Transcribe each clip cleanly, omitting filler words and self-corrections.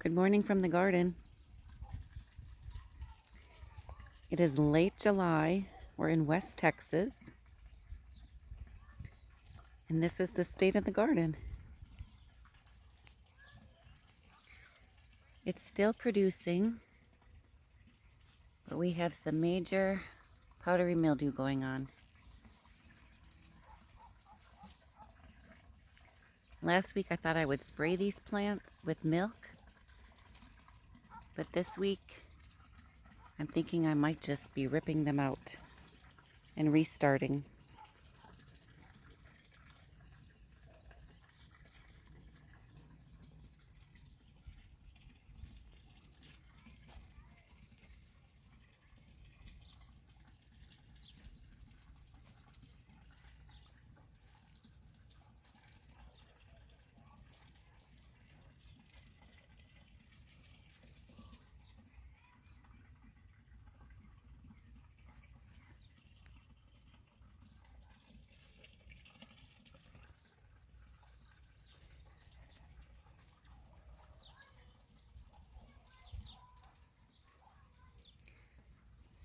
Good morning from the garden. It is late July. We're in West Texas. And this is the state of the garden. It's still producing, but we have some major powdery mildew going on. Last week I thought I would spray these plants with milk, but this week I'm thinking I might just be ripping them out and restarting.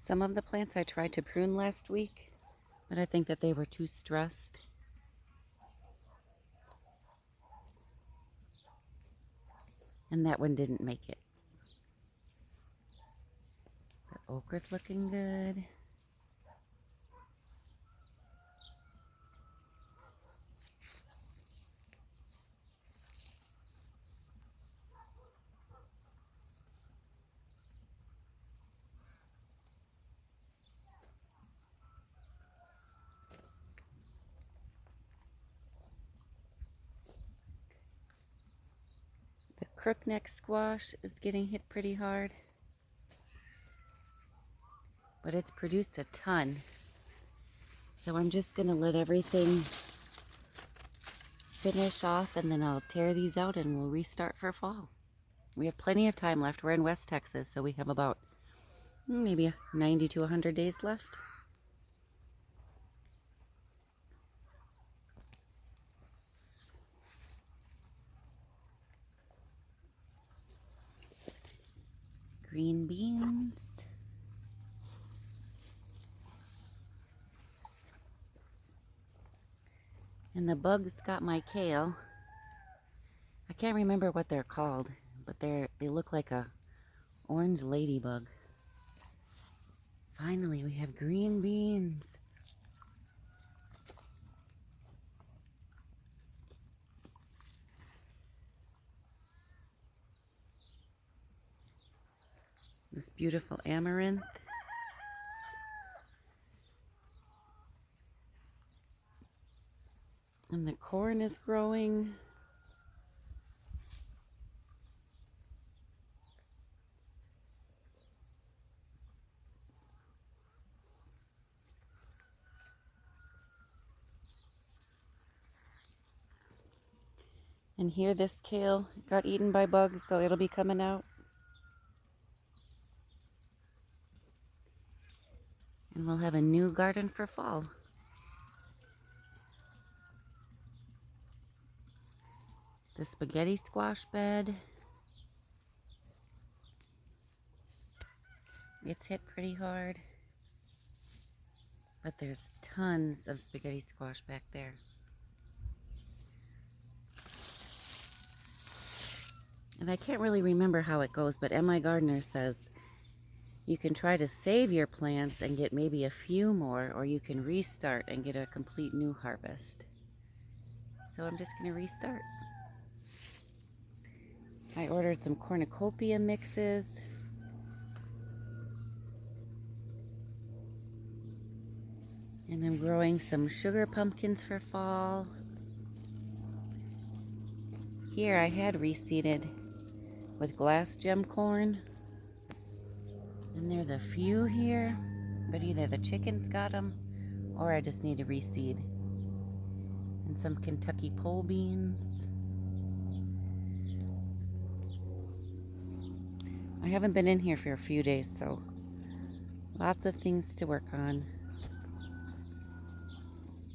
Some of the plants I tried to prune last week, but I think that they were too stressed. And that one didn't make it. The okra's looking good. The crookneck squash is getting hit pretty hard, but it's produced a ton. So I'm just gonna let everything finish off and then I'll tear these out and we'll restart for fall. We have plenty of time left. We're in West Texas, so we have about maybe 90 to 100 days left. Green beans. And the bugs got my kale. I can't remember what they're called, but they look like a orange ladybug. Finally, we have green beans. This beautiful amaranth. And the corn is growing. And here this kale got eaten by bugs, so it'll be coming out. And we'll have a new garden for fall. The spaghetti squash bed. It's hit pretty hard. But there's tons of spaghetti squash back there. And I can't really remember how it goes, but M.I. Gardener says you can try to save your plants and get maybe a few more, or you can restart and get a complete new harvest. So I'm just going to restart. I ordered some cornucopia mixes. And I'm growing some sugar pumpkins for fall. Here I had reseeded with glass gem corn. And there's a few here, but either the chickens got them or I just need to reseed. And some Kentucky pole beans. I haven't been in here for a few days, so lots of things to work on.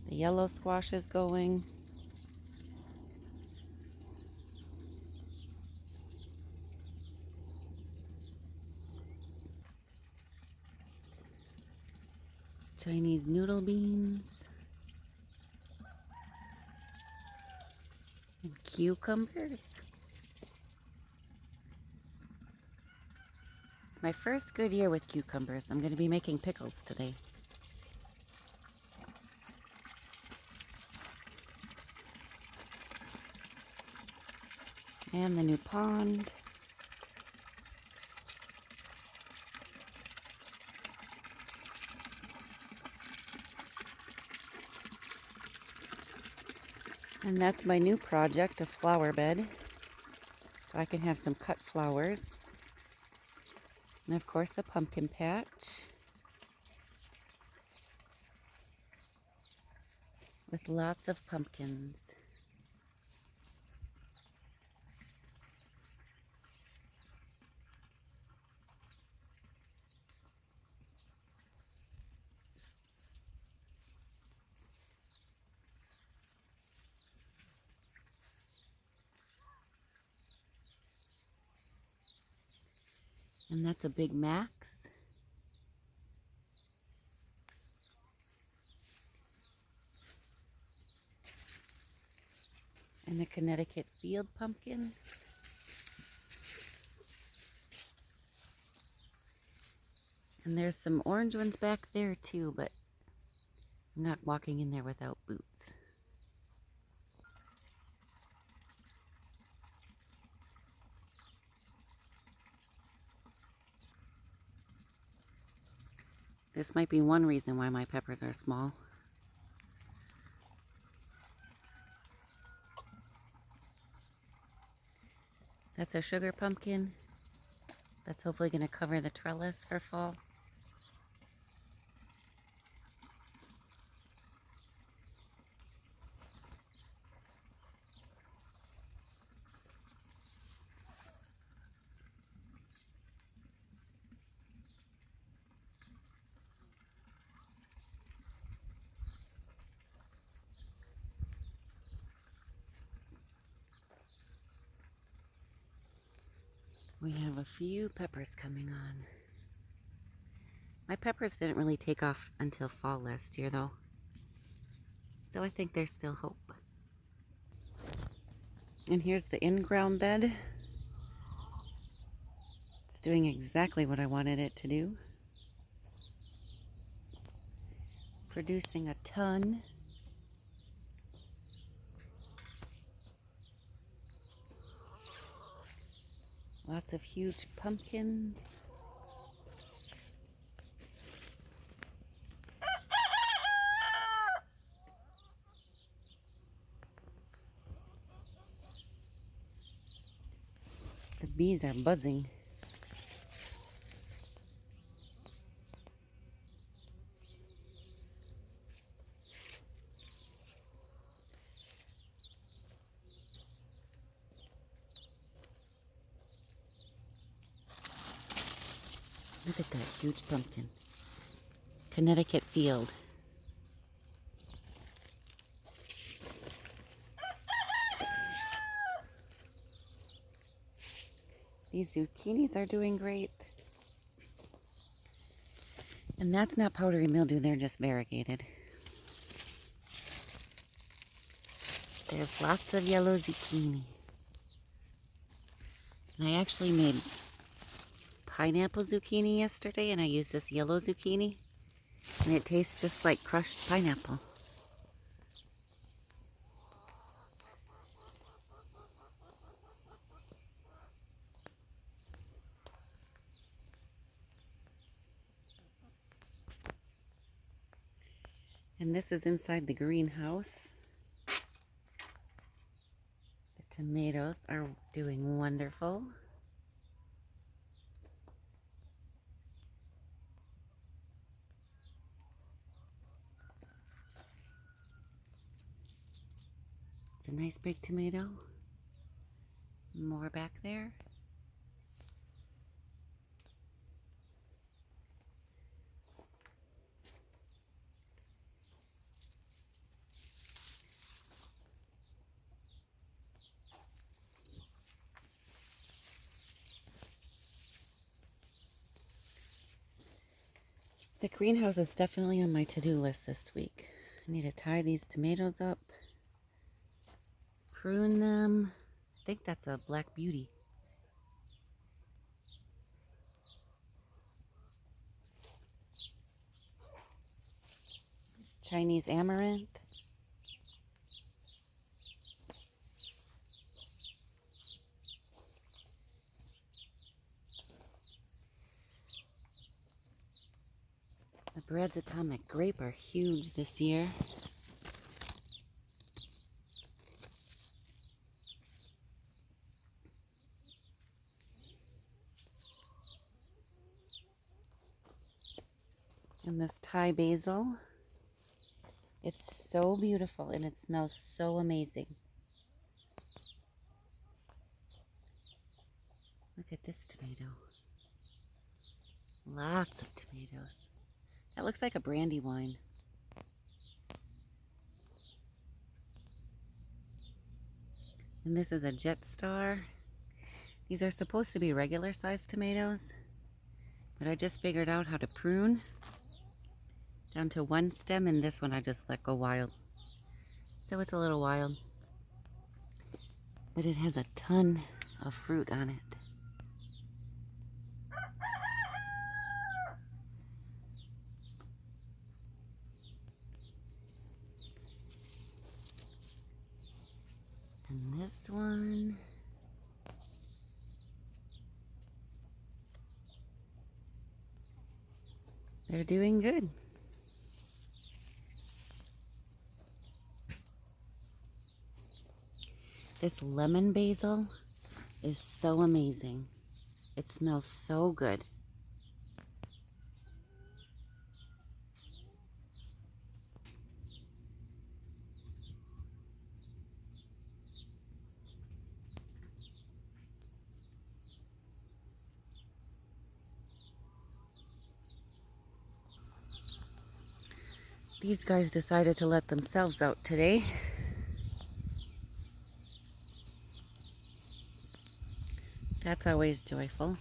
The yellow squash is going. Chinese noodle beans. And cucumbers. It's my first good year with cucumbers. I'm going to be making pickles today. And the new pond. And that's my new project, a flower bed. So I can have some cut flowers. And of course the pumpkin patch. With lots of pumpkins. And that's a Big Max. And a Connecticut field pumpkin. And there's some orange ones back there too, but I'm not walking in there without boots. This might be one reason why my peppers are small. That's a sugar pumpkin. That's hopefully going to cover the trellis for fall. We have a few peppers coming on. My peppers didn't really take off until fall last year though. So I think there's still hope. And here's the in-ground bed. It's doing exactly what I wanted it to do. Producing a ton. Lots of huge pumpkins. The bees are buzzing. Look at that huge pumpkin. Connecticut field. These zucchinis are doing great. And that's not powdery mildew, they're just variegated. There's lots of yellow zucchini. And I actually made pineapple zucchini yesterday, and I used this yellow zucchini. And it tastes just like crushed pineapple. And this is inside the greenhouse. The tomatoes are doing wonderful. It's a nice big tomato. More back there. The greenhouse is definitely on my to-do list this week. I need to tie these tomatoes up, prune them. I think that's a Black Beauty. Chinese amaranth. The Brad's Atomic Grape are huge this year. And this Thai basil. It's so beautiful and it smells so amazing. Look at this tomato. Lots of tomatoes. That looks like a brandy wine. And this is a Jet Star. These are supposed to be regular sized tomatoes, but I just figured out how to prune down to one stem, and this one I just let go wild. So it's a little wild, but it has a ton of fruit on it. And this one, they're doing good. This lemon basil is so amazing. It smells so good. These guys decided to let themselves out today. That's always joyful.